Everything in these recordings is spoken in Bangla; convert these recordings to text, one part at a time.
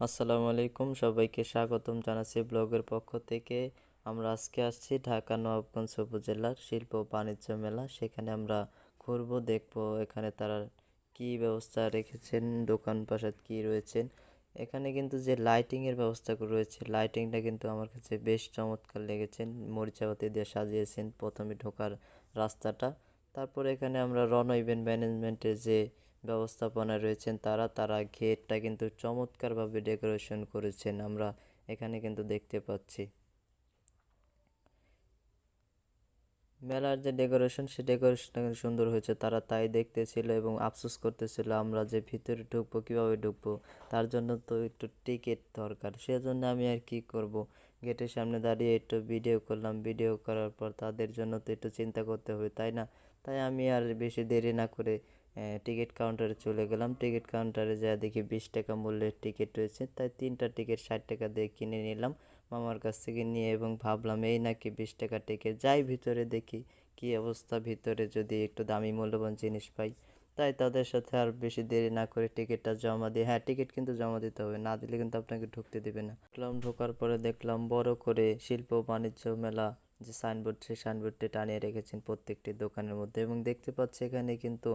আসসালামু আলাইকুম, সবাইকে স্বাগতম জানাচ্ছি ব্লগের পক্ষ থেকে। আমরা আজকে আসছি ঢাকা নবাবগঞ্জ উপজেলার শিল্প ও বাণিজ্য মেলা। সেখানে আমরা ঘুরবো, দেখবো এখানে তারা কি ব্যবস্থা রেখেছেন, দোকান পাশাত কি রয়েছেন। এখানে কিন্তু যে লাইটিংয়ের ব্যবস্থা রয়েছে, লাইটিংটা কিন্তু আমার কাছে বেশ চমৎকার লেগেছেন। মরিচাবাতি দিয়ে সাজিয়েছেন প্রথমে ঢোকার রাস্তাটা। তারপরে এখানে আমরা রণ ইভেন্ট ম্যানেজমেন্টের যে ব্যবস্থাপনা রয়েছেন তারা গেটটা কিন্তু চমৎকারভাবে ডেকোরেশন করেছেন, আমরা এখানে কিন্তু দেখতে পাচ্ছি। মেলার যে ডেকোরেশন, সে ডেকোরেশনটা কিন্তু সুন্দর হয়েছে, তারা তাই দেখতেছিল এবং আফসোস করতেছিল আমরা যে ভিতরে ঢুকবো কিভাবে ঢুকবো, তার জন্য তো একটু টিকিট দরকার। সেজন্য আমি আর কি করব, গেটের সামনে দাঁড়িয়ে একটু ভিডিও করলাম। ভিডিও করার পর তাদের জন্য তো একটু চিন্তা করতে হবে, তাই না? তাই আমি আর বেশি দেরি না করে টিকিট কাউন্টারে চলে গেলাম। টিকিট কাউন্টারে যা দেখি 20 টাকা মূল্যের টিকিট রয়েছে, তাই 3টা টিকিট 60 টাকা দিয়ে কিনে নিলাম মামার কাছ থেকে নিয়ে, এবং ভাবলাম এই নাকি 20 টাকা টিকিট, যাই ভিতরে দেখি কি অবস্থা, ভিতরে যদি একটু দামি মূল্যবান জিনিস পাই। তাই তাদের সাথে আর বেশি দেরি না করে টিকিটটা জমা দিই। হ্যাঁ, টিকিট কিন্তু জমা দিতে হবে, না দিলে কিন্তু আপনাকে ঢুকতে দেবে না। ঢোকার পরে দেখলাম বড় করে শিল্প বাণিজ্য মেলা যে সাইনবোর্ড, সেই সাইনবোর্ডটি টানিয়ে রেখেছেন প্রত্যেকটি দোকানের মধ্যে, এবং দেখতে পাচ্ছি এখানে কিন্তু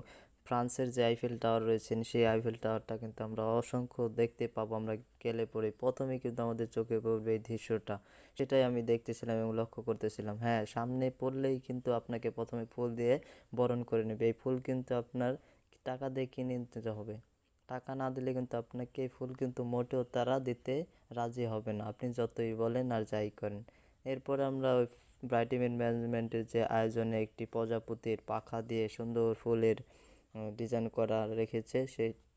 ফ্রান্সের যে আইফেল টাওয়ার রয়েছেন, সেই আইফেল টাওয়ারটা কিন্তু আমরা অসংখ্য দেখতে পাবো। আমরা গেলে পরে প্রথমেই কিন্তু আমাদের চোখে পড়বে এই দৃশ্যটা, সেটাই আমি দেখতেছিলাম এবং লক্ষ্য করতেছিলাম। হ্যাঁ, সামনে পড়লেই কিন্তু আপনাকে প্রথমে ফুল দিয়ে বরণ করে নেবে। এই ফুল কিন্তু আপনার টাকা দিয়ে কিনে নিতে হবে, টাকা না দিলে কিন্তু আপনাকে এই ফুল কিন্তু মোটেও তারা দিতে রাজি হবে না, আপনি যতই বলেন আর যাই করেন। এরপরে আমরা ওই ব্রাইট ইভেন্ট ম্যানেজমেন্টের যে আয়োজনে একটি প্রজাপতির পাখা দিয়ে সুন্দর ফুলের ডিজাইন করা রেখেছে,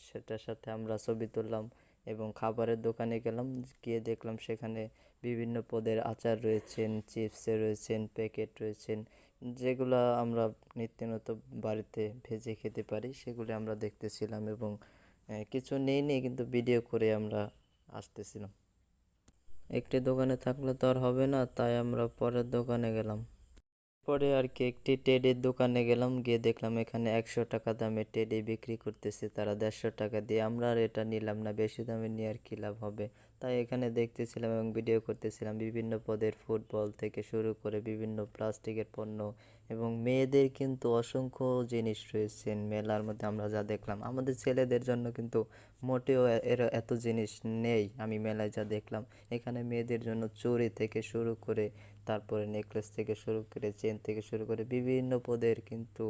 সেটার সাথে আমরা ছবি তুললাম এবং খাবারের দোকানে গেলাম। গিয়ে দেখলাম সেখানে বিভিন্ন পদের আচার রয়েছেন, চিপসে রয়েছেন, প্যাকেট রয়েছেন, যেগুলো আমরা নিত্যনত বাড়িতে ভেজে খেতে পারি, সেগুলি আমরা দেখতেছিলাম এবং কিছু নেই কিন্তু ভিডিও করে আমরা আসতেছিলাম। একটি দোকানে থাকলে তো আর হবে না, তাই আমরা পরের দোকানে গেলাম। পরে আর কি একটি টেডির দোকানে গেলাম, গিয়ে দেখলাম এখানে 100 টাকা দামে টেডি বিক্রি করতেছে তারা 150 টাকা দিয়ে। আমরা আর এটা নিলাম না, বেশি দামে নিয়ে আর কি লাভ হবে। তাই এখানে দেখতেছিলাম এবং ভিডিও করতেছিলাম বিভিন্ন পদের ফুটবল থেকে শুরু করে বিভিন্ন প্লাস্টিকের পণ্য, এবং মেয়েদের কিন্তু অসংখ্য জিনিস রয়েছে মেলার মধ্যে। আমরা যা দেখলাম, আমাদের ছেলেদের জন্য কিন্তু মোটেও এর এত জিনিস নেই। আমি মেলায় যা দেখলাম, এখানে মেয়েদের জন্য চুড়ি থেকে শুরু করে, তারপরে নেকলেস থেকে শুরু করে, চেন থেকে শুরু করে বিভিন্ন পদের কিন্তু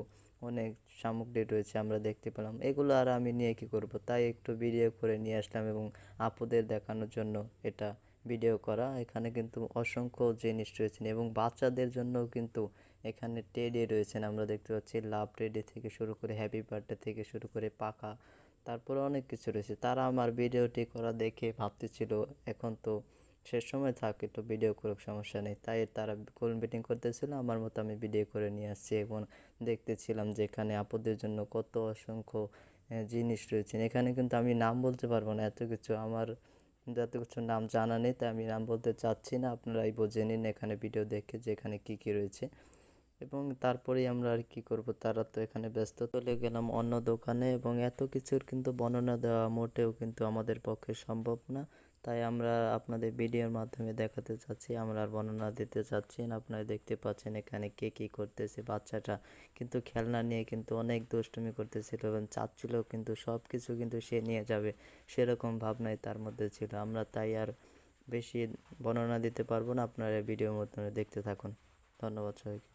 অনেক সামগ্রী রয়েছে, আমরা দেখতে পেলাম। এগুলো আর আমি নিয়ে কী করব, তাই একটু ভিডিও করে নিয়ে আসলাম এবং আপুদের দেখানোর জন্য এটা ভিডিও করা। এখানে কিন্তু অসংখ্য জিনিস রয়েছেন এবং বাচ্চাদের জন্যও কিন্তু এখানে টেডি রয়েছেন, আমরা দেখতে পাচ্ছি লাভ টেডি থেকে শুরু করে হ্যাপি বার্থডে থেকে শুরু করে পাখা, তারপরে অনেক কিছু রয়েছে। তারা আমার ভিডিওটি করা দেখে ভাবতেছিল এখন তো শেষ সময় থাক, একটু ভিডিও করুক, সমস্যা নেই। তাই তারা কোল মিটিং করতেছিল, আমার মতো আমি ভিডিও করে নিয়ে আসছি এবং দেখতেছিলাম যে এখানে আপুদের জন্য কত অসংখ্য জিনিস রয়েছে। এখানে কিন্তু আমি নাম বলতে পারবো না, এত কিছু আমার কিন্তু এত কিছু নাম জানা নেই, তাই আমি নাম বলতে চাচ্ছি না, আপনারাই বুঝে নিন এখানে ভিডিও দেখে যে এখানে কী কী রয়েছে। এবং তারপরেই আমরা আর কি করব, তারা তো এখানে ব্যস্ত, চলে গেলাম অন্য দোকানে, এবং এত কিছুর কিন্তু বর্ণনা দেওয়া মোটেও কিন্তু আমাদের পক্ষে সম্ভব না। তাই আমরা আপনাদের ভিডিওর মাধ্যমে দেখাতে চাচ্ছি, আমরা আর বর্ণনা দিতে চাচ্ছি না। আপনারা দেখতে পাচ্ছেন এখানে কে কী করতেছে। বাচ্চাটা কিন্তু খেলনা নিয়ে কিন্তু অনেক দুষ্টুমি করতেছিল এবং চাচ্ছিল কিন্তু সব কিছু কিন্তু সে নিয়ে যাবে, সেরকম ভাবনাই তার মধ্যে ছিল। আমরা তাই আর বেশি বর্ণনা দিতে পারবো না, আপনারা ভিডিওর মাধ্যমে দেখতে থাকুন। ধন্যবাদ সবাইকে।